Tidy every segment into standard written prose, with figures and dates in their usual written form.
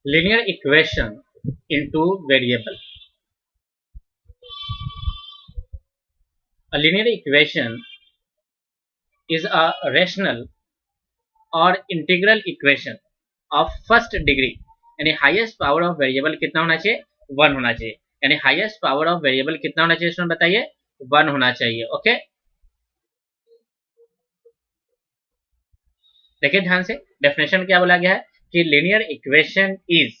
linear equation into variable. A linear equation is a rational or integral equation of first degree, यानी highest power of variable कितना होना चाहिए? 1 होना चाहिए। यानी हाईएस्ट पावर ऑफ वेरिएबल कितना होना चाहिए इसमें बताइए? 1 होना चाहिए। ओके, देखिए ध्यान से, डेफिनेशन क्या बोला गया है कि लीनियर इक्वेशन इज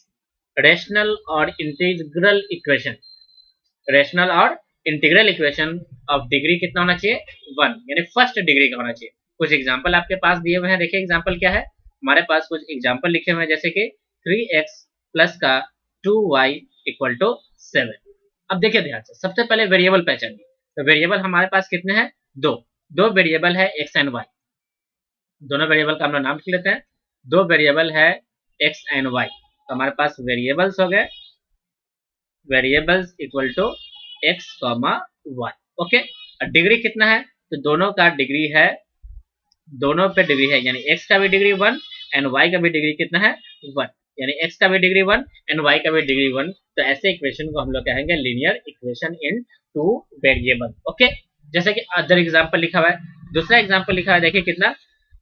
रेशनल और इंटीग्रल इक्वेशन, रेशनल और इंटीग्रल इक्वेशन ऑफ डिग्री कितना होना चाहिए? 1, यानी फर्स्ट डिग्री का होना चाहिए। कुछ एग्जांपल आपके पास दिए हुए हैं, देखिए एग्जांपल क्या है हमारे पास। कुछ एग्जांपल लिखे हुए हैं जैसे कि 3x प्लस का 2y इक्वल टू 7। अब देखिए ध्यान से, सबसे पहले वेरिएबल पहचानिए। तो वेरिएबल हमारे पास कितने हैं? दो वेरिएबल है एक्स एंड वाई। दोनों वेरिएबल का हम लोग नाम लिख लेते हैं। दो वेरिएबल है एक्स एंड वाई, तो हमारे पास वेरिएबल्स हो गए, variables equal to X comma Y. Okay, degree कितना है? तो दोनों का डिग्री है, दोनों पे डिग्री है, यानी एक्स का भी डिग्री 1 एंड वाई का भी डिग्री कितना है? 1, यानी एक्स का भी डिग्री 1 एंड वाई का भी डिग्री 1। तो ऐसे इक्वेशन को हम लोग कहेंगे linear equation in two variable. Okay, जैसे कि अदर एग्जांपल लिखा हुआ है, दूसरा एग्जांपल लिखा है, देखिए कितना,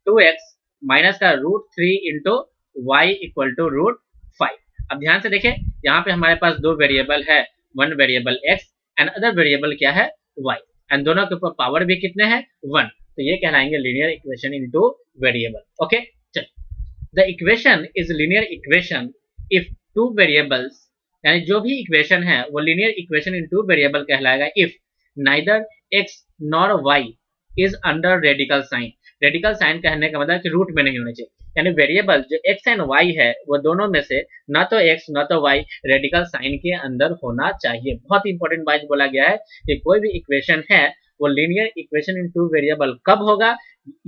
2x माइनस का √3 इंटू वाई इक्वल टू √5। अब ध्यान से देखिए, यहाँ पे हमारे पास दो वेरिएबल है, one variable x and other variable क्या है? y, एंड दोनों के ऊपर पावर भी कितने हैं? 1। तो ये कहलाएंगे linear equation in two variable. Okay, चल, the equation is linear equation if two variables, यानी जो भी इक्वेशन है वो linear equation in two variable कहलाएगा if neither x nor y is under radical sign. Radical sign कहने का मतलब कि रूट में नहीं होना चाहिए, यानी वेरिएबल जो x एंड y है वो दोनों में से ना तो x ना तो y रेडिकल साइन के अंदर होना चाहिए। बहुत इंपॉर्टेंट बात बोला गया है कि कोई भी इक्वेशन है वो linear equation in two variable कब होगा?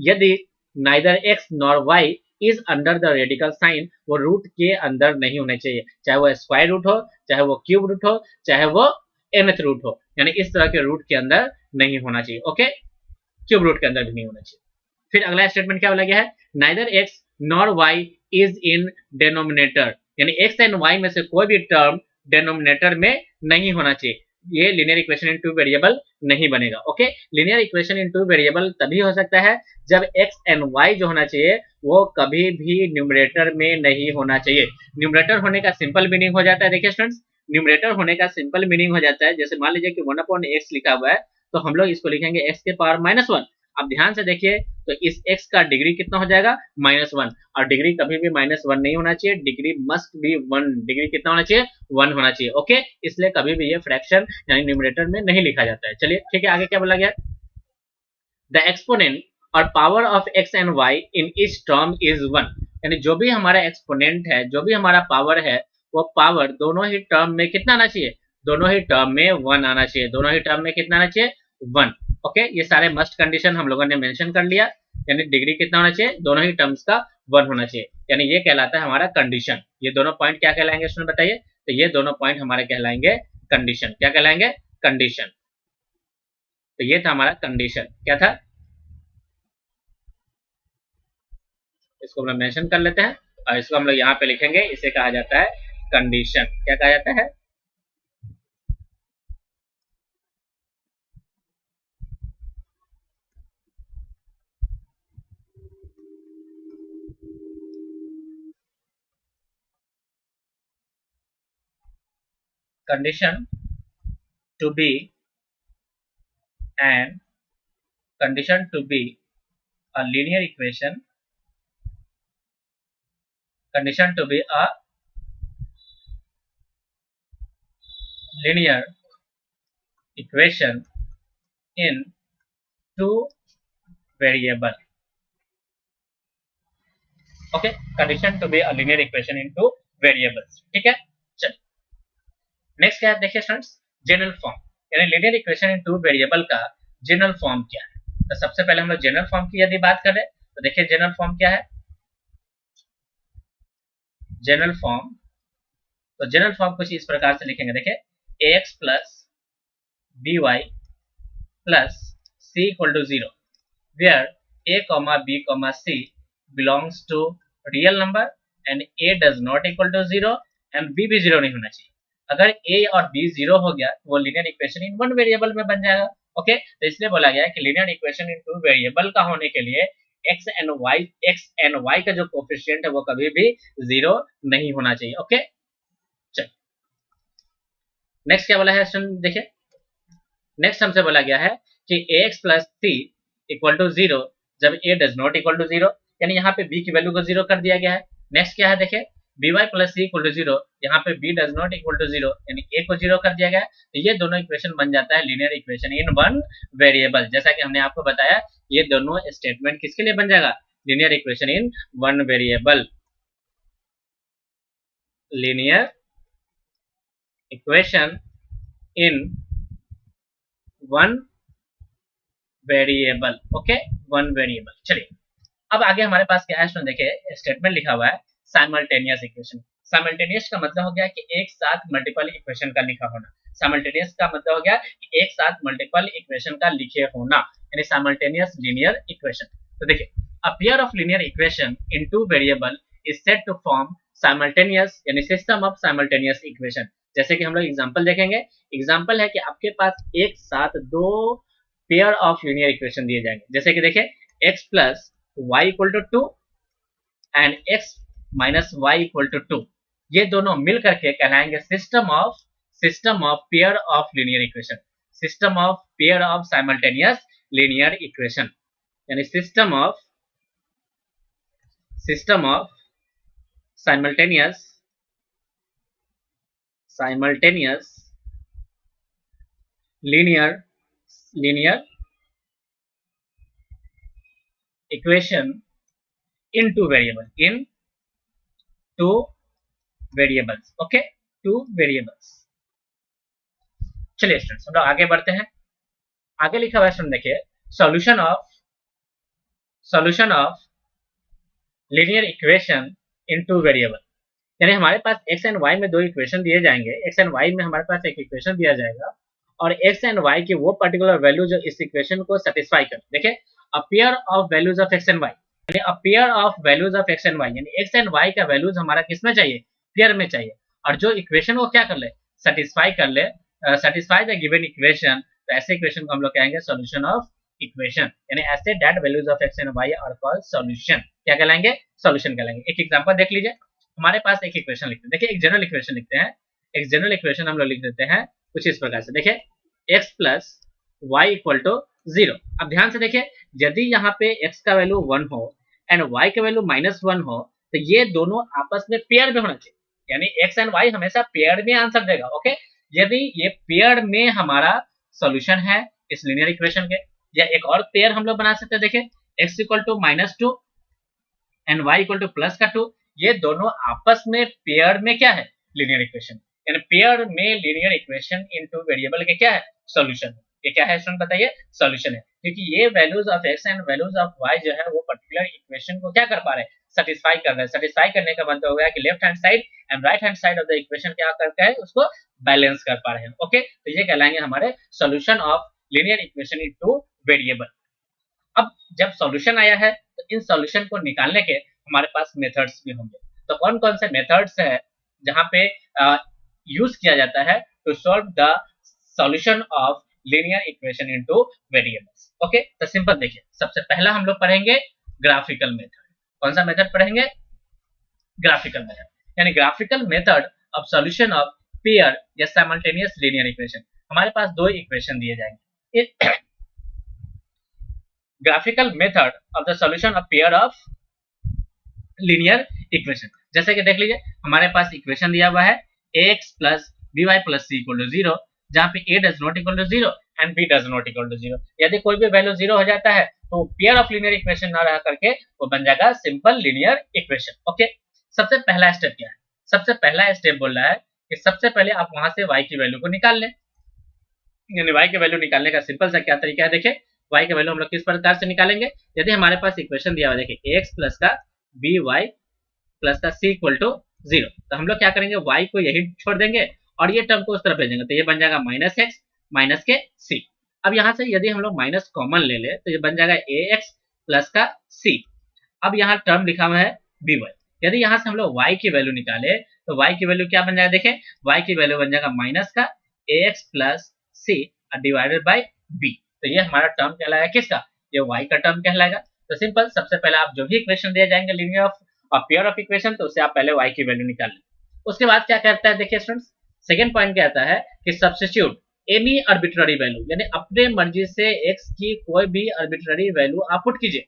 यदि neither x nor y is under the radical sign, वो रूट के अंदर नहीं होने चाहिए, चाहे वो स्क्वायर रूट हो, चाहे वो क्यूब रूट हो, चाहे वो nth रूट हो, यानी इस तरह के रूट के अंदर नहीं होना चाहिए। ओके, क्यूब रूट के अंदर भी नहीं होना चाहिए। फिर अगला स्टेटमेंट क्या बोला गया है? Neither X nor Y is in denominator, यानी एक्स एंड वाई में से कोई भी टर्म डेनोमिनेटर में नहीं होना चाहिए। ये linear equation in two variable नहीं बनेगा। Okay, linear equation in two variable तभी हो सकता है जब एक्स एंड वाई जो होना चाहिए वो कभी भी न्यूमरेटर में नहीं होना चाहिए। न्यूमरेटर होने का सिंपल मीनिंग हो जाता है, देखिए स्टूडेंट्स, न्यूमरेटर होने का सिंपल मीनिंग हो जाता है, जैसे मान लीजिए कि 1/x लिखा हुआ है, तो हम लोग इसको लिखेंगे x के पावर -1। अब ध्यान से देखिए, तो इस x का डिग्री कितना हो जाएगा? -1, और डिग्री कभी भी -1 नहीं होना चाहिए, डिग्री मस्ट बी 1। डिग्री कितना होना चाहिए? 1 होना चाहिए। ओके, इसलिए कभी भी ये फ्रैक्शन यानी न्यूमरेटर में नहीं लिखा जाता है। चलिए ठीक है, आगे क्या बोला गया? द एक्सपोनेंट और power of x and y in each term is 1, यानी जो भी हमारा एक्सपोनेंट है, जो भी हमारा पावर है, वो पावर दोनों ही टर्म में कितना आना चाहिए? दोनों ही टर्म में 1 आना चाहिए। दोनों ही टर्म में कितना आना चाहिए? 1। ओके, ये सारे मस्ट कंडीशन हम लोगों ने मेंशन कर लिया, यानी डिग्री कितना होना चाहिए? दोनों ही टर्म्स का 1 होना चाहिए, यानी ये कहलाता है हमारा कंडीशन। ये दोनों पॉइंट क्या कहलाएंगे स्टूडेंट बताइए? तो ये दोनों पॉइंट हमारे कहलाएंगे कंडीशन। क्या कहलाएंगे? कंडीशन। तो ये था हमारा कंडीशन, क्या था? इसको हम लोग मेंशन कर लेते हैं और इसको हम लोग यहाँ पे लिखेंगे, इसे कहा जाता है कंडीशन। क्या कहा जाता है? condition to be and condition to be a linear equation, condition to be a linear equation in two variable. Okay, condition to be a linear equation in two variables। ठीक है, चल नेक्स्ट क्या है, देखिए स्टूडेंट्स, जनरल फॉर्म, यानी linear equation in two variable का general form क्या है? तो सबसे पहले हम लोग जनरल फॉर्म की यदि बात करें तो देखिए जनरल फॉर्म क्या है? जनरल फॉर्म, तो जनरल फॉर्म कुछ इस प्रकार से लिखेंगे, देखिए ax plus by plus c equal to 0 where a comma b comma c belongs to real number and a does not equal to 0 and B भी जीरो नहीं होना चाहिए। अगर ए और बी जीरो हो गया तो वो linear equation in one variable में बन जाएगा। ओके, तो इसलिए बोला गया है कि linear equation in two variable का होने के लिए एक्स एंड वाई का जो कोफिशिएंट है वो कभी भी जीरो नहीं होना चाहिए। ओके, चलिए नेक्स्ट क्या बोला है स्टूडेंट, देखिए नेक्स्ट हमसे बोला गया है कि ax plus C equal to zero जब a does not equal to zero, यानी यहाँ पे b की वैल्यू को जीरो कर दिया गया है। नेक्स्ट क्या है, देखिए by plus C equal to zero, यहाँ पे b does not equal to zero यानी a को जीरो कर दिया गया है। तो ये दोनों इक्वेशन बन जाता है linear equation in one variable. जैसा कि हमने आपको बताया ये दोनों स्टेटमेंट किसके लिए बन जाएगा, linear equation in one variable. Linear equation in one variable. Okay, one variable. चलिए अब आगे हमारे पास क्या है, देखिए स्टेटमेंट लिखा हुआ है साइमल्टेनियस इक्वेशन। साइमल्टेनियस का मतलब हो गया कि एक साथ मल्टीपल इक्वेशन का लिखा होना। साइमल्टेनियस का मतलब हो गया कि एक साथ मल्टीपल इक्वेशन का लिखे होना, यानी साइमल्टेनियस लीनियर इक्वेशन। तो देखिए a pair of linear equation in two variable is said to form simultaneous यानी सिस्टम ऑफ साइमल्टेनियस इक्वेशन। जैसे कि हम लोग एग्जांपल देखेंगे। एग्जांपल है कि आपके पास एक साथ दो पेयर ऑफ लीनियर इक्वेशन दिए जाएंगे। जैसे कि देखिए x plus y equal to two and x minus y equal to two, ये दोनों मिल करके कहलाएंगे system of pair of linear equation, system of pair of simultaneous linear equation, यानी system of simultaneous linear equation in two variables। Okay, two variables. चलिए students हम लोग आगे बढ़ते हैं। आगे लिखा हुआ है स्टूडेंट देखिए solution of linear equation in two variable, यानी हमारे पास x एंड y में दो इक्वेशन दिए जाएंगे। x एंड y में हमारे पास एक इक्वेशन दिया जाएगा और x एंड y की वो पर्टिकुलर वैल्यू जो इस इक्वेशन को सेटिस्फाई करे। देखिए a pair of values of x and y, यानी अ pair of values of x and y, यानी x एंड y का वैल्यूज हमारा किस में चाहिए, पेयर में चाहिए। और जो इक्वेशन को क्या कर ले, सेटिस्फाई कर ले, सेटिस्फाई द गिवन इक्वेशन, तो ऐसे इक्वेशन को हम लोग कहेंगे सॉल्यूशन ऑफ इक्वेशन, यानी ऐसे that values of x and y are called solution. क्या कहलाएंगे, सॉल्यूशन कहलाएंगे। एक एग्जांपल देख लीजिए। हमारे पास एक इक्वेशन लिखते हैं, देखिए एक जनरल इक्वेशन लिखते हैं। एक जनरल इक्वेशन हम लोग लिख देते हैं कुछ इस प्रकार से, देखिए x plus y equal to zero. अब ध्यान से देखिए यदि यहाँ पे x का वैल्यू 1 हो एंड y का वैल्यू -1 हो तो ये दोनों आपस में पेयर में होना चाहिए, यानी x एंड y हमेशा पेयर में आंसर देगा। ओके, यदि ये पेयर में हमारा सॉल्यूशन है इस लीनियर इक्वेशन के, या एक और पेयर हम लोग बना सकते हैं। देखिए x equal to -2 and y equal to plus का 2, ये दोनों आपस में पेयर में क्या है, लीनियर इक्वेशन, यानी पेयर में लीनियर इक्वेशन इनटू वेरिएबल के क्या है, सॉल्यूशन। ये क्या है स्टूडेंट बताइए, सॉल्यूशन है, क्योंकि ये values of x and values of y जो है वो पर्टिकुलर इक्वेशन को क्या कर पा रहे हैं, सेटिस्फाई कर रहे हैं। सेटिस्फाई करने का मतलब हो गया कि left hand side and right hand side of the equation क्या करके है, उसको बैलेंस कर पा रहे हैं। ओके, तो ये कहलाएंगे हमारे solution of linear equation in two variable. अब जब सॉल्यूशन आया है तो इन सॉल्यूशन को निकालने के हमारे पास मेथड्स भी होंगे। तो कौन कौन से मेथड्स है जहां पे यूज किया जाता है to solve the solution of linear equation in two variables. Okay, तो सिंपल देखिए, सबसे पहला हम लोग पढ़ेंगे ग्राफिकल मेथड। कौन सा मेथड पढ़ेंगे, ग्राफिकल मेथड, यानी graphical method of solution of pair या साइमल्टेनियस लीनियर इक्वेशन। हमारे पास दो इक्वेशन दिए जाएंगे। Graphical method of the solution of pair of linear equation, जैसे कि देख लीजिए हमारे पास इक्वेशन दिया हुआ है ax plus by plus c equal to zero, जहां पे a does not equal to zero and b does not equal to zero. यदि कोई भी वैल्यू जीरो हो जाता है तो पेयर ऑफ लीनियर इक्वेशन ना रह करके वो बन जाएगा सिंपल लीनियर इक्वेशन। ओके, सबसे पहला स्टेप क्या है, सबसे पहला स्टेप बोल रहा है कि सबसे पहले आप वहां से y की वैल्यू को निकाल लें, यानी y की वैल्यू निकालने का सिंपल सा क्या तरीका है, देखिए y की वैल्यू हम लोग किस प्रकार से निकालेंगे। यदि हमारे पास इक्वेशन दिया हुआ है, देखिए ax प्लस का by प्लस का c इक्वल टू जीरो, तो हम लोग क्या करेंगे, y को यही छोड़ देंगे और ये टर्म को उस तरफ भेजेंगे, तो ये बन जाएगा -x माइनस के c। अब यहाँ से यदि हम लोग माइनस कॉमन ले ले तो ये बन जाएगा ax प्लस का c। अब यहाँ टर्म लिखा हुआ है by, यदि यहाँ से हम लोग y की वैल्यू निकाले तो y की वैल्यू क्या बन जाएगा, देखें y की वैल्यू बन जाएगा माइनस का ax plus c divided by b। तो ये हमारा टर्म कहलाएगा किसका, ये y का टर्म कहलाएगा। तो सिंपल, सबसे पहले आप जो भी इक्वेशन दिए जाएंगे linear of pair of equation, तो उससे आप पहले y की वैल्यू निकाल लें। उसके बाद क्या कहता है, देखिए स्टूडेंट्स, सेकंड पॉइंट कहता है कि सब्स्टिट्यूट एनी आर्बिट्ररी वैल्यू, यानी अपने मर्जी से x की कोई भी आर्बिट्ररी वैल्यू आप पुट कीजिए,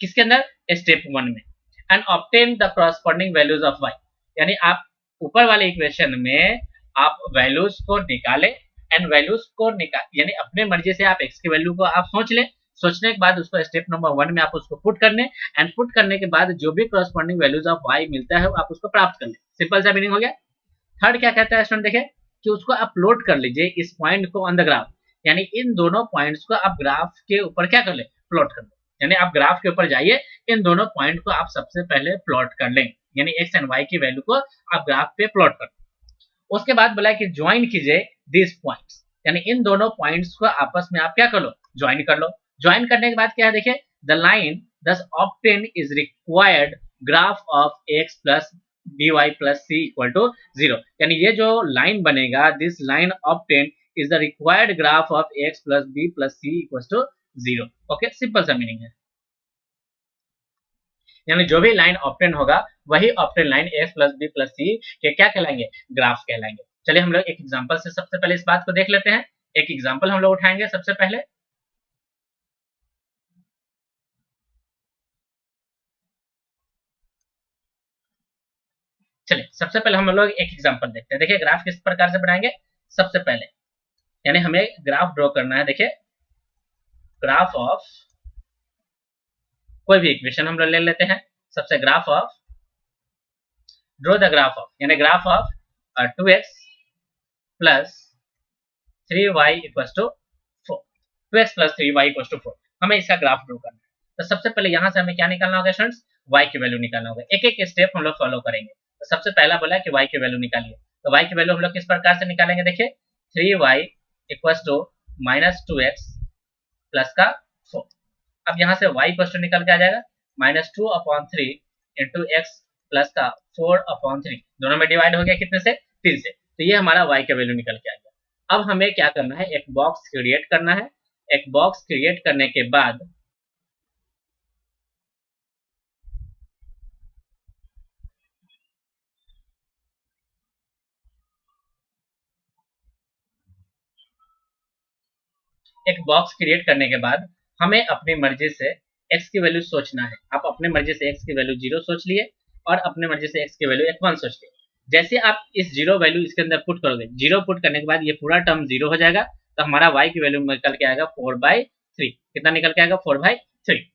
किसके अंदर, स्टेप 1 में, and obtain the corresponding values of y, यानी आप ऊपर वाले इक्वेशन में आप वैल्यूज को निकालें, एंड वैल्यूज को निकाल यानी अपने मर्जी से आप x की वैल्यू को आप सोच लें, सोचने के बाद उसको स्टेप नंबर 1 में आप उसको पुट करने, एंड पुट करने के बाद जो भी कॉरस्पॉन्डिंग वैल्यूज ऑफ y मिलता है आप उसको प्राप्त कर लें। सिंपल सा मीनिंग हो गया। थर्ड क्या कहता है स्टूडेंट, देखें कि उसको अपलोड कर लीजिए इस पॉइंट को ऑन द ग्राफ, यानी इन दोनों पॉइंट्स को आप ग्राफ के ऊपर क्या कर ले, प्लॉट कर ले, यानी आप ग्राफ के ऊपर जाइए, इन दोनों पॉइंट को आप सबसे पहले प्लॉट कर लें, यानी x एंड y की वैल्यू को आप ग्राफ पे प्लॉट कर। उसके बाद बोला कि ज्वाइन कीजिए दिस पॉइंट्स, यानी इन दोनों पॉइंट्स को आपस में आप क्या कर लो, ज्वाइन कर लो। ज्वाइन करने के बाद क्या है, देखिए the line thus obtain is required graph of x plus by plus C equal to 0, यानी ये जो लाइन बनेगा, this line obtain is the required graph of x plus b plus C equal to 0। Okay, simple सा meaning है, यानी जो भी line obtain होगा वही obtain line x plus b plus c के क्या कहलाएंगे, ग्राफ कहलाएंगे। चलिए हम लोग एक एग्जांपल से सबसे पहले इस बात को देख लेते हैं। एक एग्जांपल हम लोग उठाएंगे सबसे पहले। चलिए सबसे पहले हम लोग एक एग्जांपल देखते हैं। देखिए ग्राफ किस प्रकार से बनाएंगे, सबसे पहले यानी हमें ग्राफ ड्रॉ करना है। देखिए ग्राफ ऑफ कोई भी इक्वेशन हम लोग ले लेते हैं। सबसे graph of, draw the graph of, यानी graph of 2x plus 3y equal to 4, 2x plus 3y equal to 4, हमें इसका ग्राफ ड्रॉ करना है। तो सबसे पहले यहाँ से हमें क्या निकालना होगा स्टूडेंट्स, y की वैल्यू निकालना होगा। एक एक स्टेप हम लोग फॉलो करेंगे। तो सबसे पहला बोला है कि y की वैल्यू निकालिए, तो y की वैल्यू हम लोग किस प्रकार से निकालेंगे, देखिए 3y equal to minus 2x plus का 4। अब यहाँ से y इक्वल टू निकल के आ जाएगा माइनस 2/3 इंटू एक्स प्लस का 4/3, दोनों में डिवाइड हो गया कितने से, 3 से। तो ये हमारा y का वैल्यू निकल के आ गया। अब हमें क्या करना है, एक बॉक्स क्रिएट करना है। एक बॉक्स क्रिएट करने के बाद हमें अपनी मर्जी से x की वैल्यू सोचना है। आप अपने मर्जी से x की वैल्यू 0 सोच लिए और अपने मर्जी से x की वैल्यू 1 सोच लिए। जैसे आप इस 0 वैल्यू इसके अंदर पुट करोगे, 0 पुट करने के बाद ये पूरा टर्म 0 हो जाएगा, तो हमारा y की वैल्यू निकल के आएगा 4/3। कितना निकल के आएगा, 4/3।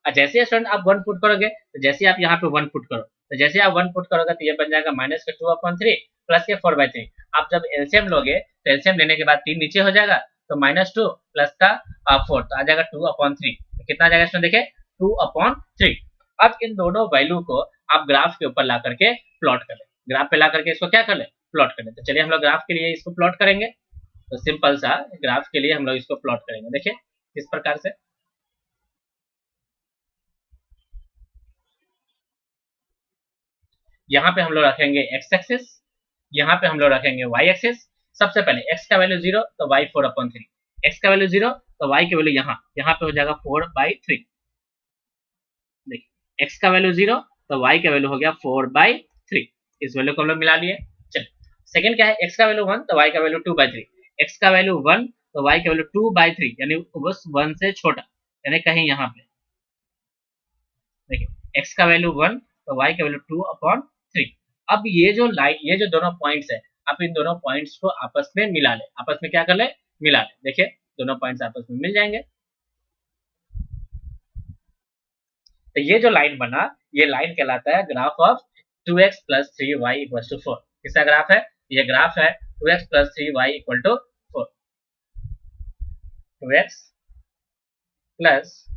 और जैसे स्टूडेंट आप 1 पुट करोगे, तो जैसे आप यहाँ पे 1 पुट करो, तो जैसे आप 1 पुट करोगे तो ये बन जाएगा माइनस का 2/3 प्लस के 4/3। आप जब एलसीएम लोगे तो एलसीएम लेने के बाद 3 नीचे हो जाएगा, तो -2 प्लस का 4, तो आ जाएगा 2/3। तो कितना आ जाएगा स्टूडेंट, देखिए 2/3। अब इन दोनों वैल्यू को आप ग्राफ के ऊपर ला करके प्लॉट कर ले, ग्राफ पे ला करके इसको क्या कर ले, प्लॉट कर ले। तो चलिए हम लोग ग्राफ के लिए इसको प्लॉट करेंगे। तो सिंपल सा ग्राफ के लिए हम लोग इसको प्लॉट करेंगे। देखिए किस प्रकार से, यहाँ पे हम लोग रखेंगे x एक्सिस, यहाँ पे हम लोग रखेंगे y एक्सिस। सबसे पहले x का वैल्यू 0 तो y 4/3, x का वैल्यू 0 तो y की वैल्यू यहाँ पे हो जाएगा 4/3। देखिए x का वैल्यू 0 तो y का वैल्यू हो गया 4/3। इस वैल्यू को हम लोग मिला लिए। चलिए सेकंड क्या है, x का वैल्यू 1 तो y का वैल्यू 2/3, x का वैल्यू 1 तो y का वैल्यू 2/3, यानी बस 1 से छोटा, यानी कहीं यहाँ पे देखिए x का वैल्यू 1 तो y का वैल्यू 2/3। अब ये जो लाइन, ये जो दोनों पॉइंट्स है, आप इन दोनों पॉइंट्स को आपस में मिला ले, आपस में क्या कर ले, मिला ले। देखिए दोनों पॉइंट्स आपस में मिल जाएंगे। तो ये जो लाइन बना, ये लाइन कहलाता है graph of 2x plus 3y equal to 4। किसका ग्राफ है, ये ग्राफ है 2x plus 3y equal to 4, 2x plus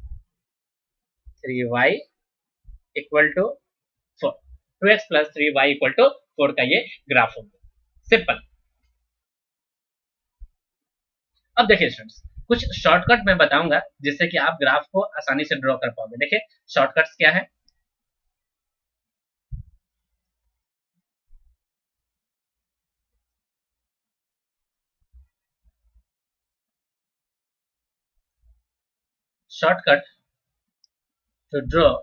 3y equal to 4, 2x plus 3y equal to 4 का ये ग्राफ होगा। सिंपल। अब देखिए स्टूडेंट्स, कुछ शॉर्टकट मैं बताऊंगा जिससे कि आप ग्राफ को आसानी से ड्रॉ कर पाओगे। देखिए शॉर्टकट्स क्या है, शॉर्टकट टू ड्रॉ,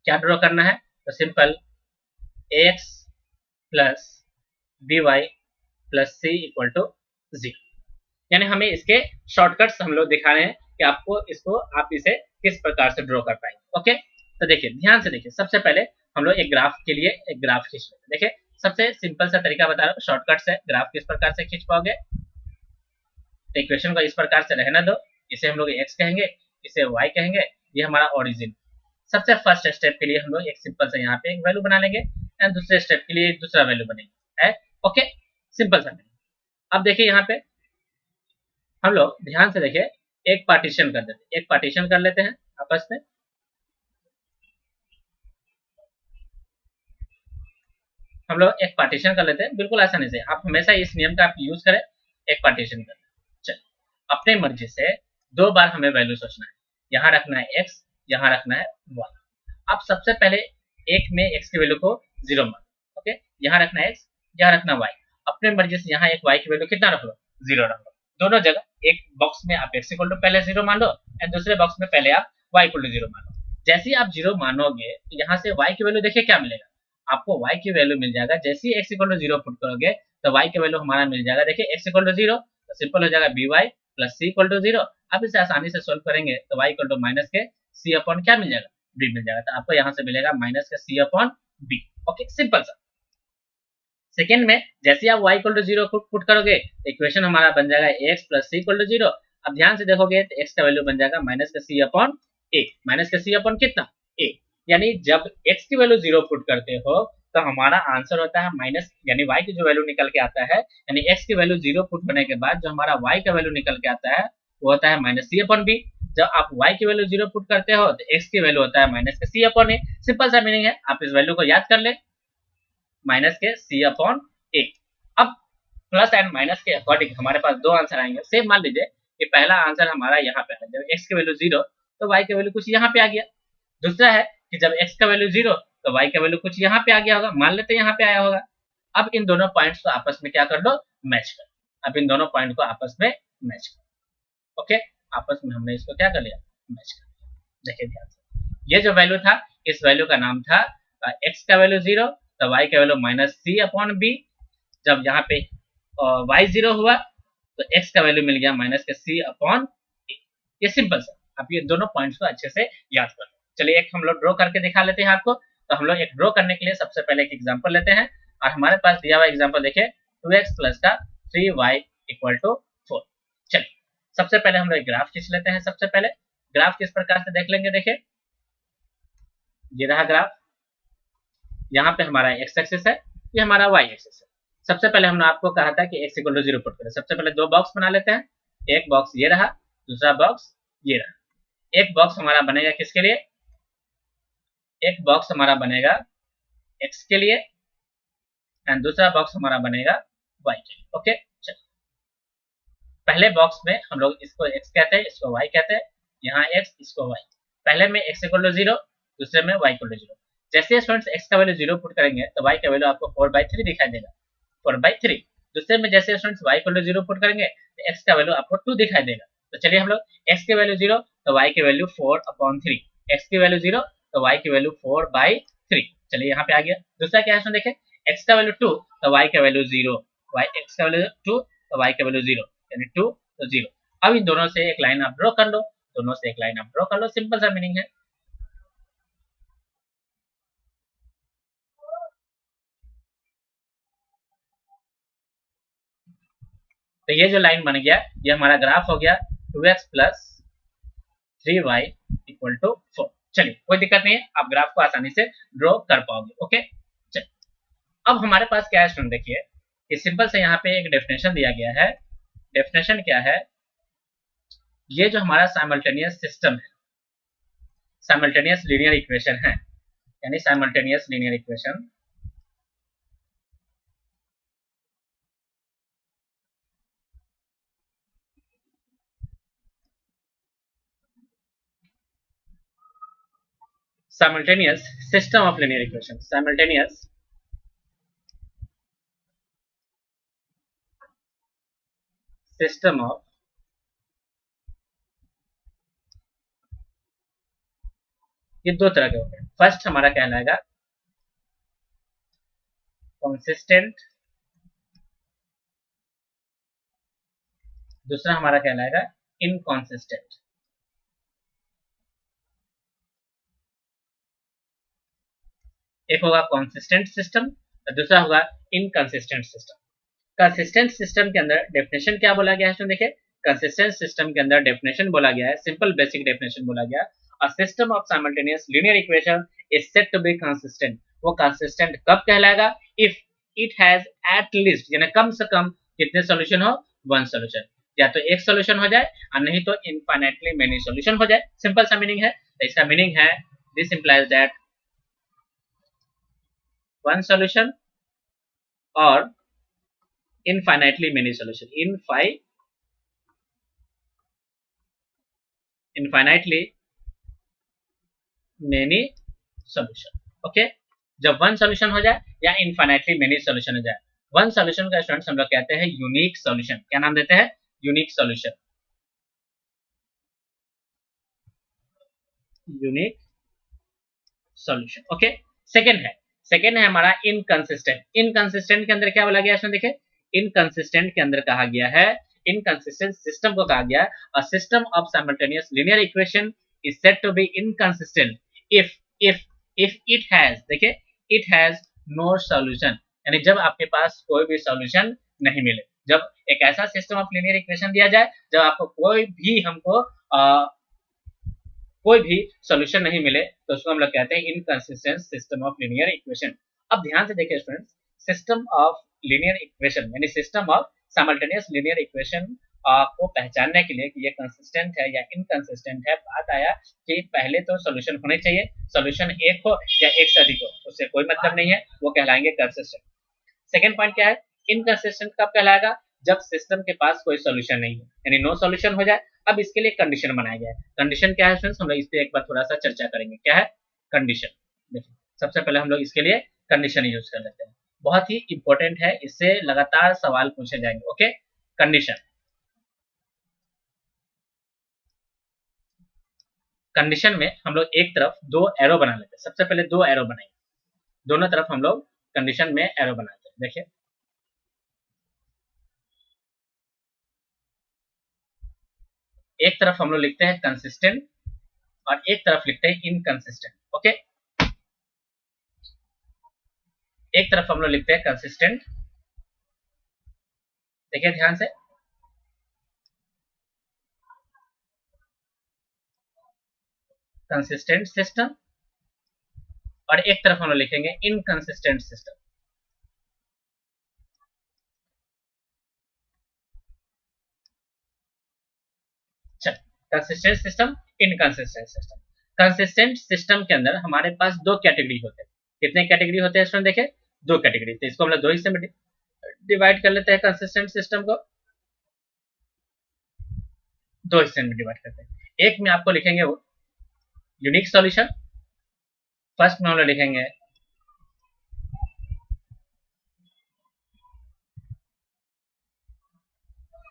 क्या ड्रॉ करना है, तो simple ax plus by plus c equal to 0। यानी हमें इसके शॉर्टकट्स हम लोग दिखा रहे हैं कि आपको इसको आप इसे किस प्रकार से ड्रॉ कर पाएंगे। ओके, तो देखिए ध्यान से देखिए, सबसे पहले हम लोग एक ग्राफ के लिए एक ग्राफ खींच लेते हैं। देखिए सबसे सिंपल सा तरीका बता रहा हूँ, शॉर्टकट से ग्राफ किस प्रकार से खींच पाओगे। तो इक्वेशन को इस प्रकार से रहने दो, इसे हम लोग x कहेंगे, इसे y कहेंगे, ये हमारा ओरिजिन। सबसे फर्स्ट स्टेप के लिए हम लोग एक सिंपल से यहाँ पे एक वैल्यू बना लेंगे एंड दूसरे स्टेप के लिए दूसरा वैल्यू बनेंगे। ओके, सिंपल सा। अब देखिए यहाँ पे हम लोग ध्यान से देखिए, एक पार्टीशन कर देते, एक पार्टीशन कर लेते हैं आपस में। हम लोग एक पार्टीशन कर लेते हैं बिल्कुल आसानी से। आप हमेशा इस नियम का आप यूज करें, एक पार्टीशन कर। चलिए, अपने मर्जी से 2 बार हमें वैल्यू सोचना है, यहाँ रखना है x, यहाँ रखना है y। अब सबसे पहले एक में x की वैल्यू को 0 मान, ओके, यहाँ रखना है x, यहाँ रखना y। अपने मर्जी से यहाँ एक y की वैल्यू कितना रख लो, 0 रख लो। दोनों जगह एक बॉक्स में आप x इक्वल टू पहले 0 मान लो एंड दूसरे बॉक्स में पहले आप y इक्वल टू 0 मान लो। जैसे ही आप 0 मानोगे तो यहाँ से y की वैल्यू देखिए क्या मिलेगा, आपको y की वैल्यू मिल जाएगा। जैसे ही x इक्वल टू 0 पुट करोगे तो y की वैल्यू हमारा मिल जाएगा, देखिए x इक्वल टू 0 तो सिंपल हो जाएगा by plus c equal to 0। अब इसे आसानी से सोल्व करेंगे तो y इक्वल टू माइनस के c अपॉन क्या मिल जाएगा, b मिल जाएगा। तो आपको यहाँ से मिलेगा माइनस के c upon b। Okay, simple सा। सेकेंड में जैसे आप y इक्वल टू 0 पुट करोगे तो इक्वेशन हमारा बन जाएगा x plus c equal to 0। अब ध्यान से देखोगे तो x का वैल्यू बन जाएगा माइनस के c अपॉन a, माइनस के c अपॉन कितना a। यानी जब x की वैल्यू 0 पुट करते हो तो हमारा आंसर होता है माइनस, यानी y की जो वैल्यू निकल के आता है, यानी x की वैल्यू 0 पुट होने के बाद जो हमारा y का वैल्यू निकल के आता है वो होता है माइनस c अपॉन b। जब आप y की वैल्यू 0 पुट करते हो तो x की वैल्यू होता है माइनस के c अपॉन a। सिंपल सा मीनिंग है, आप इस वैल्यू को याद कर ले, माइनस के c अपॉन a। अब प्लस एंड माइनस के अकॉर्डिंग हमारे पास दो आंसर आएंगे। सेम मान लीजिए कि पहला आंसर हमारा यहाँ पे है, जब x की वैल्यू 0 तो y की वैल्यू कुछ यहाँ पे आ गया। दूसरा है कि जब x का वैल्यू 0 तो y का वैल्यू कुछ यहाँ पे आ गया होगा, मान लेते हैं यहाँ पे आया होगा। अब इन दोनों पॉइंट्स को आपस में क्या कर दो, मैच कर। अब इन दोनों पॉइंट को आपस में मैच कर। ओके, आपस में हमने इसको क्या कर लिया, मैच कर लिया। देखिए ध्यान से, ये जो वैल्यू था इस वैल्यू का नाम था x का वैल्यू 0 तो y का value minus c upon b। जब यहाँ पे y 0 हुआ तो x का वैल्यू मिल गया माइनस के c अपॉन a। ये सिंपल सा, आप ये दोनों पॉइंट्स को अच्छे से याद कर लो। चलिए एक हम लोग ड्रॉ करके दिखा लेते हैं आपको। तो हम लोग एक ड्रॉ करने के लिए सबसे पहले एक एग्जांपल लेते हैं और हमारे पास दिया हुआ एग्जांपल देखिए 2x प्लस का 3y इक्वल टू 4। चलिए सबसे पहले हम लोग एक ग्राफ खींच लेते हैं। सबसे पहले ग्राफ किस प्रकार से देख लेंगे, देखिए ये रहा ग्राफ, यहाँ पे हमारा x एक्सिस है, ये हमारा y एक्सिस है। सबसे पहले हमने आपको कहा था कि x इक्वल टू 0 पुट करें। सबसे पहले दो बॉक्स बना लेते हैं, एक बॉक्स ये रहा, दूसरा बॉक्स ये रहा। एक बॉक्स हमारा बनेगा किसके लिए, एक बॉक्स हमारा बनेगा x के लिए एंड दूसरा बॉक्स हमारा बनेगा y के लिए। ओके, चलिए पहले बॉक्स में हम लोग इसको x कहते हैं, इसको y कहते हैं, यहाँ x इसको y। पहले में x इक्वल टू 0, दूसरे में y इक्वल टू 0। जैसे स्टूडेंट्स x का वैल्यू 0 पुट करेंगे तो y का वैल्यू आपको 4/3 दिखाई देगा, 4/3। दूसरे में जैसे students y equal to 0 put करेंगे तो x का वैल्यू आपको 2 दिखाई देगा। तो चलिए हम लोग x की वैल्यू 0 तो y की वैल्यू 4/3, x की वैल्यू 0 तो y की वैल्यू 4/3। चलिए यहाँ पे आ गया। दूसरा क्या है देखें, x का वैल्यू 2 तो y का वैल्यू 0, x का वैल्यू 2 तो y का वैल्यू 0, यानी 2 तो 0। अब इन दोनों से एक लाइन आप ड्रॉ कर लो, दोनों से एक लाइन आप ड्रॉ कर लो, सिंपल सा मीनिंग है। तो ये जो लाइन बन गया ये हमारा ग्राफ हो गया 2x plus 3y equal to 4। चलिए कोई दिक्कत नहीं है, आप ग्राफ को आसानी से ड्रॉ कर पाओगे। ओके, चलिए अब हमारे पास क्या है स्टूडेंट, देखिए कि सिंपल से यहाँ पे एक डेफिनेशन दिया गया है। डेफिनेशन क्या है, ये जो हमारा साइमल्टेनियस सिस्टम है, साइमल्टेनियस लीनियर इक्वेशन है, यानी simultaneous linear equation simultaneous system of linear equations, simultaneous system of ये दो तरह के होते हैं। फर्स्ट हमारा कहलाएगा कंसिस्टेंट, दूसरा हमारा कहलाएगा इनकॉन्सिस्टेंट। एक होगा कंसिस्टेंट सिस्टम और दूसरा होगा इनकंसिस्टेंट सिस्टम। कंसिस्टेंट सिस्टम के अंदर डेफिनेशन क्या बोला गया है, तो देखिए कंसिस्टेंट सिस्टम के अंदर डेफिनेशन बोला गया है, सिंपल बेसिक डेफिनेशन बोला गया, a system of simultaneous linear equation is said to be consistent. वो कंसिस्टेंट कब कहलाएगा, if it has at least, यानी कम से कम कितने सॉल्यूशन हो, वन सॉल्यूशन, या तो एक सॉल्यूशन हो जाए और नहीं तो इनफाइनाइटली मेनी सॉल्यूशन हो जाए। सिंपल सा मीनिंग है। तो इसका मीनिंग है this implies that one solution और infinitely many solution, infinitely many solution। Okay, जब वन सॉल्यूशन हो जाए या इनफाइनाइटली मेनी सॉल्यूशन हो जाए, वन सॉल्यूशन का स्टूडेंट्स हम लोग कहते हैं यूनिक सॉल्यूशन। क्या नाम देते हैं, unique solution, unique solution. Okay, second है हमारा इनकंसिस्टेंट। इनकंसिस्टेंट के अंदर क्या बोला गया, इसमें देखिए इनकंसिस्टेंट के अंदर कहा गया है, इनकंसिस्टेंट सिस्टम को कहा गया a system of simultaneous linear equation is said to be inconsistent if if if it has, देखिए इट हैज नो सॉल्यूशन, यानी जब आपके पास कोई भी सॉल्यूशन नहीं मिले, जब एक ऐसा सिस्टम ऑफ लीनियर इक्वेशन दिया जाए जब आपको कोई भी सॉल्यूशन नहीं मिले, तो उसको हम लोग कहते हैं inconsistent system of linear equation. अब ध्यान से देखिए students, system of linear equation यानी system of simultaneous linear equation को पहचानने के लिए कि ये कंसिस्टेंट है या इनकंसिस्टेंट है, बात आया कि पहले तो सॉल्यूशन होने चाहिए, सॉल्यूशन एक हो या एक से अधिक हो उससे कोई मतलब नहीं है, वो कहलाएंगे कंसिस्टेंट। सेकेंड पॉइंट क्या है, इनकंसिस्टेंट कब कहलाएगा, जब सिस्टम के पास कोई सॉल्यूशन नहीं हो, यानी नो सॉल्यूशन हो जाए। अब इसके लिए कंडीशन बनाया गया है। कंडीशन क्या है फ्रेंड्स, हम लोग इस पे एक बार थोड़ा सा चर्चा करेंगे। क्या है कंडीशन, देखिए सबसे पहले हम लोग इसके लिए कंडीशन यूज कर लेते हैं, बहुत ही इंपॉर्टेंट है, इससे लगातार सवाल पूछे जाएंगे। ओके, कंडीशन, कंडीशन में हम लोग एक तरफ दो एरो बना लेते हैं। सबसे पहले दो एरो बनाएंगे, दोनों तरफ हम लोग कंडीशन में एरो बनाते हैं। देखिए एक तरफ हम लोग लिखते हैं कंसिस्टेंट और एक तरफ लिखते हैं इनकंसिस्टेंट। ओके, एक तरफ हम लोग लिखते हैं कंसिस्टेंट, देखिए ध्यान से, कंसिस्टेंट सिस्टम, और एक तरफ हम लोग लिखेंगे इनकंसिस्टेंट सिस्टम। चल, consistent system, inconsistent system. Consistent system के अंदर हमारे पास दो कैटेगरी होते हैं। कितने कैटेगरी होते हैं इसमें, देखें दो कैटेगरी, तो इसको हम लोग दो हिस्से में डिवाइड कर लेते हैं। कंसिस्टेंट सिस्टम को दो हिस्से में डिवाइड करते हैं। एक में आपको लिखेंगे वो यूनिक सॉल्यूशन, फर्स्ट में हम लोग लिखेंगे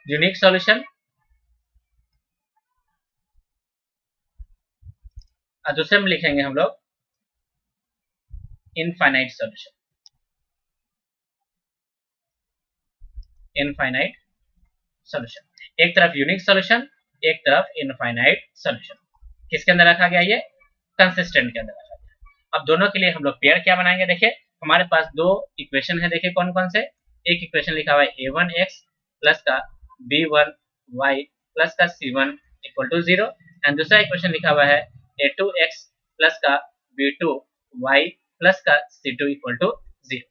यूनिक सॉल्यूशन और दूसरे में लिखेंगे हम लोग इनफाइनाइट सॉल्यूशन, इनफाइनाइट सॉल्यूशन। एक तरफ यूनिक सॉल्यूशन, एक तरफ इनफाइनाइट सॉल्यूशन। किसके अंदर रखा गया, ये कंसिस्टेंट के अंदर रखा गया। अब दोनों के लिए हम लोग पेयर क्या बनाएंगे, देखिए हमारे पास दो इक्वेशन है, देखिए कौन कौन से। एक इक्वेशन लिखा हुआ है a1x प्लस का b1y प्लस का c1 इक्वल टू 0, एंड दूसरा इक्वेशन लिखा हुआ है a2x प्लस का b2y प्लस का c2 इक्वल टू 0।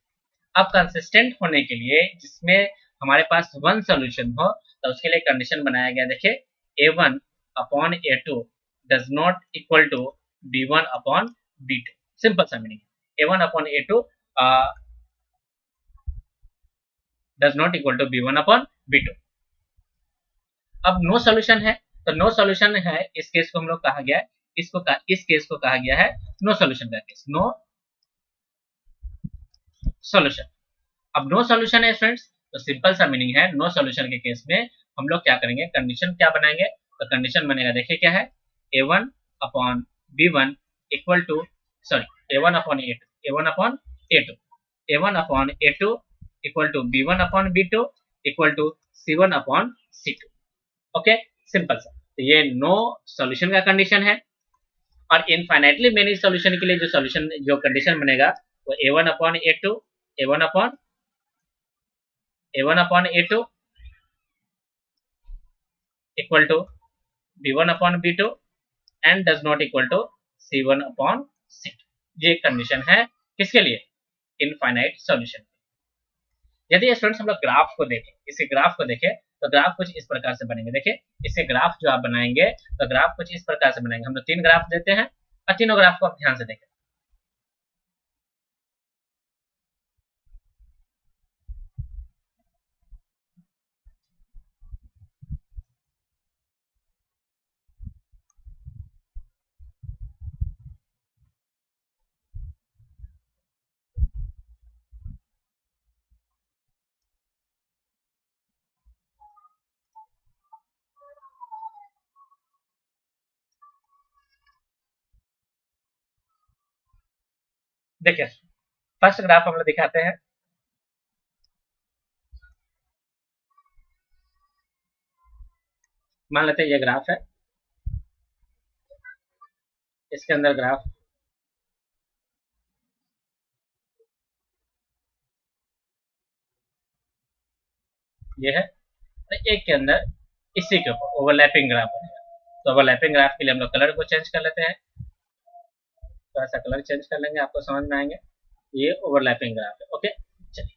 अब कंसिस्टेंट होने के लिए जिसमें हमारे पास वन सॉल्यूशन हो, तो उसके लिए कंडीशन बनाया गया, देखिए a1 upon a2 does not equal to b1 upon b2। Simple सा meaning, a1 upon a2 does not equal to b1 upon b2। अब नो सॉल्यूशन है, तो नो सॉल्यूशन है इस केस को हम लोग कहा गया है, इस केस को कहा गया है नो सॉल्यूशन का केस, नो सॉल्यूशन। अब नो सॉल्यूशन है फ्रेंड्स, तो सिंपल सा मीनिंग है नो सॉल्यूशन के केस में हम लोग क्या करेंगे, कंडीशन क्या बनाएंगे, तो कंडीशन बनेगा, देखिए क्या है a1 upon b1 equal to sorry a1 upon a2 a1 upon a2 a1 upon a2 equal to b1 upon b2 equal to c1 upon c2। Okay, simple सा। तो ये नो सॉल्यूशन का कंडीशन है। और इनफाइनाइटली मेनी सॉल्यूशन के लिए जो condition बनेगा वो a1 upon a2 a1 upon a2 equal to b1 upon b2 and does not equal to c1 upon c2। ये कंडीशन है किसके लिए? Infinite solution. यदि स्टूडेंट्स हम लोग ग्राफ को देखें, इसी ग्राफ को देखें तो ग्राफ कुछ इस प्रकार से बनेंगे। देखिए इससे ग्राफ जो आप बनाएंगे तो ग्राफ कुछ इस प्रकार से बनाएंगे। हम लोग 3 ग्राफ देते हैं और तीनों ग्राफ को आप ध्यान से देखें। देखिए फर्स्ट ग्राफ हम लोग दिखाते हैं। मान लेते हैं ये ग्राफ है, इसके अंदर ग्राफ ये है, तो एक के अंदर इसी के ऊपर ओवरलैपिंग ग्राफ बनेगा। तो ओवरलैपिंग ग्राफ के लिए हम लोग कलर को चेंज कर लेते हैं। थोड़ा सा कलर चेंज कर लेंगे, आपको समझ में आएंगे। ये ओवरलैपिंग ग्राफ है। ओके, चलिए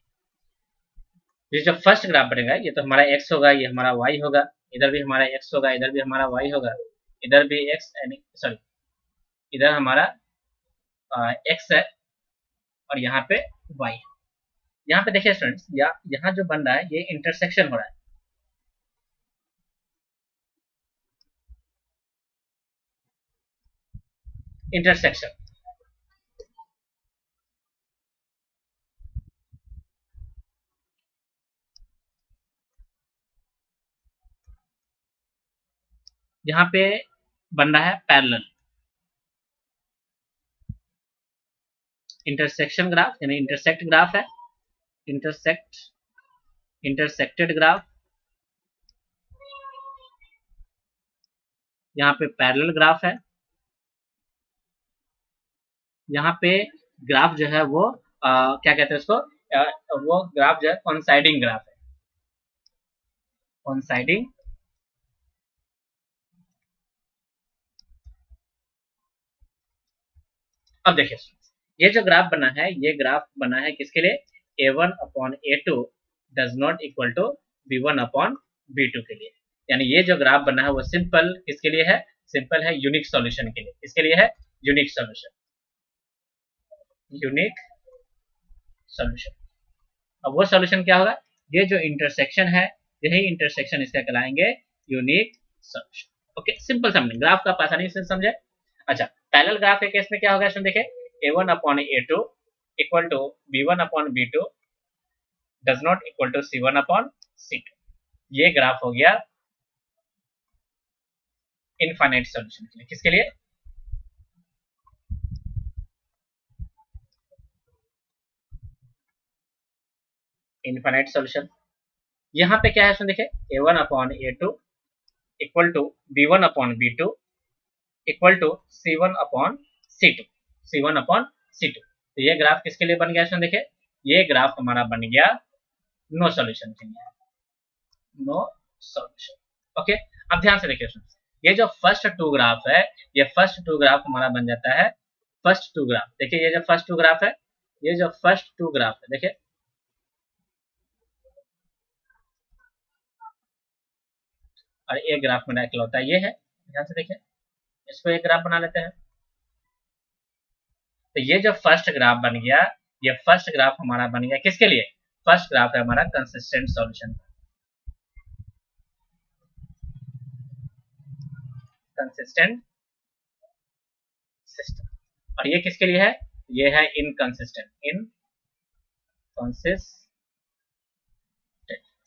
ये जो फर्स्ट ग्राफ बनेगा ये तो हमारा एक्स होगा, ये हमारा वाई होगा, इधर भी हमारा एक्स होगा, इधर भी हमारा वाई होगा, इधर भी एक्स सॉरी इधर हमारा एक्स है और यहाँ पे वाई है। यहाँ पे देखिए स्टूडेंट्स, यहाँ जो बन रहा है ये इंटरसेक्शन हो रहा है। इंटरसेक्शन यहाँ पे बन रहा है पैरेलल। इंटरसेक्शन ग्राफ यानी इंटरसेक्ट ग्राफ है, इंटरसेक्टेड ग्राफ। यहाँ पे पैरेलल ग्राफ है। यहाँ पे ग्राफ जो है वो क्या कहते हैं उसको, वो ग्राफ जो है कॉन्साइडिंग ग्राफ है, कॉन्साइडिंग। अब देखिए ये जो ग्राफ बना है, ये ग्राफ बना है किसके लिए? a1 upon a2 does not equal to b1 upon b2 के लिए। यानी ये जो ग्राफ बना है वो सिंपल किसके लिए है? सिंपल है यूनिक सॉल्यूशन के लिए। किसके लिए है? Unique solution, unique solution. अब वो सॉल्यूशन क्या होगा? ये जो इंटरसेक्शन है, यही इंटरसेक्शन इसका कहलाएंगे यूनिक सॉल्यूशन। ओके, सिंपल समझे, ग्राफ का आप आसानी से समझे। अच्छा, पैरेलल ग्राफ के केस में क्या होगा? इसमें देखिए a1 upon a2 equal to b1 upon b2 does not equal to c1 upon c2। ये ग्राफ हो गया इनफाइनाइट सॉल्यूशन के लिए। किसके लिए? Infinite solution. यहाँ पे क्या है इसमें देखिए a1 upon a2 equal to b1 upon b2 equal to c1 upon c2, c1 upon c2। तो ये ग्राफ किसके लिए बन गया? इसमें देखिए ये ग्राफ हमारा बन गया नो सॉल्यूशन के लिए, नो सॉल्यूशन। ओके, अब ध्यान से देखिए, ये जो फर्स्ट टू ग्राफ है, ये फर्स्ट टू ग्राफ हमारा बन जाता है फर्स्ट टू ग्राफ। देखिए ये जो फर्स्ट टू ग्राफ है, ये जो फर्स्ट टू ग्राफ है, देखिए और एक ग्राफ मेरा इकलौता ये है। ध्यान से देखिए, इसको एक ग्राफ बना लेते हैं। तो ये जो फर्स्ट ग्राफ बन गया, ये फर्स्ट ग्राफ हमारा बन गया किसके लिए? फर्स्ट ग्राफ है हमारा कंसिस्टेंट सॉल्यूशन, कंसिस्टेंट सिस्टम। और ये किसके लिए है? ये है इनकंसिस्टेंट, इनकंसिस्टेंट।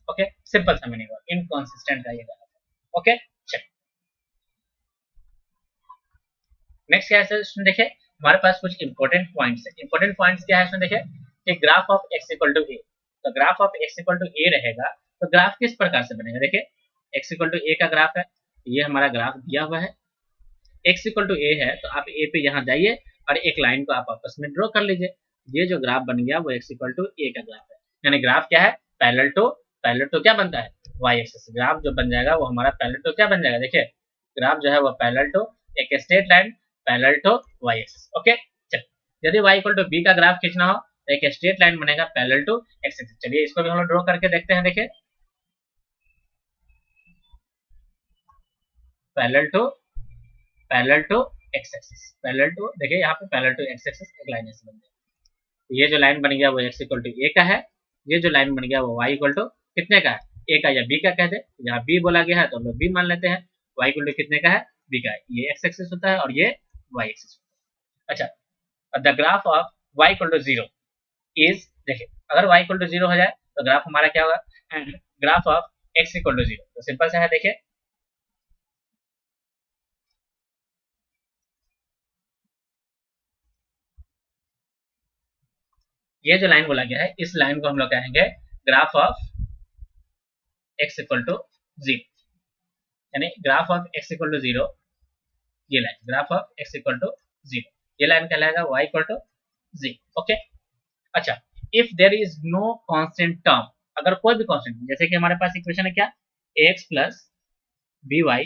ओके, सिंपल सा मीनिंग है इनकंसिस्टेंट का ये ग्राफ। ओके, चलिए नेक्स्ट क्या है स्टूडेंट, देखिए हमारे पास कुछ इंपॉर्टेंट पॉइंट्स है। इंपॉर्टेंट पॉइंट्स क्या है स्टूडेंट, देखिए कि graph of x equal to a, तो graph of x equal to a रहेगा तो ग्राफ किस प्रकार से बनेगा, देखिए x इक्वल टू ए का ग्राफ है, ये हमारा ग्राफ दिया हुआ है, x इक्वल टू ए है तो आप ए पे यहाँ जाइए और एक लाइन को आप आपस में ड्रॉ कर लीजिए। ये जो ग्राफ बन गया वो x इक्वल टू ए का ग्राफ है, यानी ग्राफ क्या है, पैरेलल टू क्या बनता है, y एक्सिस। ग्राफ जो बन जाएगा वो हमारा पैरेलल टू क्या बन जाएगा, देखिए ग्राफ जो है वो पैरेलल टू एक straight line parallel to y axis. Okay, चलिए यदि y इक्वल टू b का ग्राफ खींचना हो तो एक स्ट्रेट लाइन बनेगा पैरेलल टू x एक्सिस। चलिए इसको भी हम लोग ड्रॉ करके देखते हैं, देखिए parallel to x axis, parallel to, देखिए यहाँ पे पैरेलल टू x एक्सिस एक लाइन ऐसे बन गई। ये जो लाइन बन गया वो x इक्वल टू a का है, ये जो लाइन बन गया वो y इक्वल टू कितने का है, a का या b का कहते हैं, यहाँ b बोला गया है तो हम लोग b मान लेते हैं। y इक्वल टू कितने का है, b का है, ये x एक्सिस होता है और ये y एक्सिस होता है। अच्छा, the graph of y equal to 0 is, देखिए अगर y इक्वल टू 0 हो जाए तो ग्राफ हमारा क्या होगा, and graph of x equal to 0, तो सिंपल सा है, देखिए ये जो लाइन बोला गया है इस लाइन को हम लोग कहेंगे graph of x equal to 0, यानी graph of x equal to 0, ये line graph of x equal to 0, ये लाइन कहलाएगा y इक्वल टू 0। ओके, अच्छा if there is no constant term, अगर कोई भी कांस्टेंट, जैसे कि हमारे पास इक्वेशन है क्या, ax plus by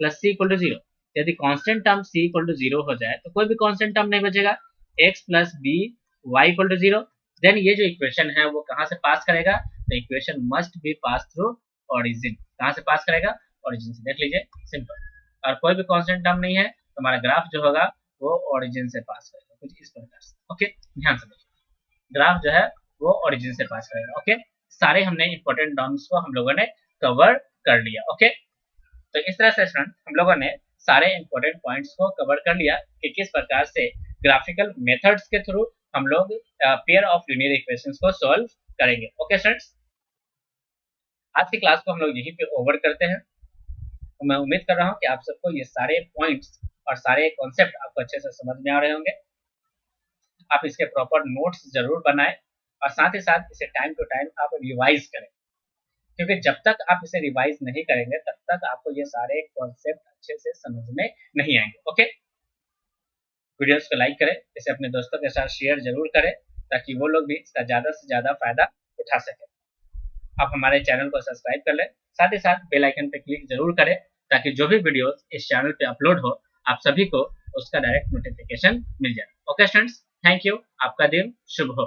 plus c equal to 0, यदि constant term c equal to 0 हो जाए तो कोई भी कांस्टेंट टर्म नहीं बचेगा, x plus b y equal to 0, then ये जो इक्वेशन है वो कहां से पास करेगा, the equation must be pass through origin. कहां से पास करेगा, ओरिजिन से, देख लीजिए सिंपल। और कोई भी कांस्टेंट टर्म नहीं है तो हमारा ग्राफ जो होगा वो ओरिजिन से पास करेगा, कुछ इस प्रकार से। ओके, ध्यान से देखिए ग्राफ जो है वो ओरिजिन से पास करेगा। ओके, सारे हमने इंपॉर्टेंट टर्म्स को हम लोगों ने कवर कर लिया। ओके, तो इस तरह से स्टूडेंट हम लोगों ने सारे इंपॉर्टेंट पॉइंट्स को कवर कर लिया कि किस प्रकार से ग्राफिकल मेथड्स के थ्रू हम लोग पेयर ऑफ लीनियर इक्वेशंस को सॉल्व करेंगे। ओके स्टूडेंट्स, आज की क्लास को हम लोग यहीं पे ओवर करते हैं। तो मैं उम्मीद कर रहा हूँ कि आप सबको ये सारे पॉइंट्स और सारे कॉन्सेप्ट आपको अच्छे से समझ में आ रहे होंगे। आप इसके प्रॉपर नोट्स जरूर बनाएं और साथ ही साथ इसे टाइम टू टाइम आप रिवाइज करें, क्योंकि जब तक आप इसे रिवाइज नहीं करेंगे तब तक आपको ये सारे कॉन्सेप्ट अच्छे से समझ में नहीं आएंगे। ओके, वीडियोस को लाइक करें, इसे अपने दोस्तों के साथ शेयर जरूर करें ताकि वो लोग भी इसका ज़्यादा से ज़्यादा फायदा उठा सकें। आप हमारे चैनल को सब्सक्राइब कर लें, साथ ही साथ बेल आइकन पर क्लिक जरूर करें ताकि जो भी वीडियोस इस चैनल पे अपलोड हो आप सभी को उसका डायरेक्ट नोटिफिकेशन मिल जाए। ओके स्टूडेंट्स, थैंक यू, आपका दिन शुभ हो।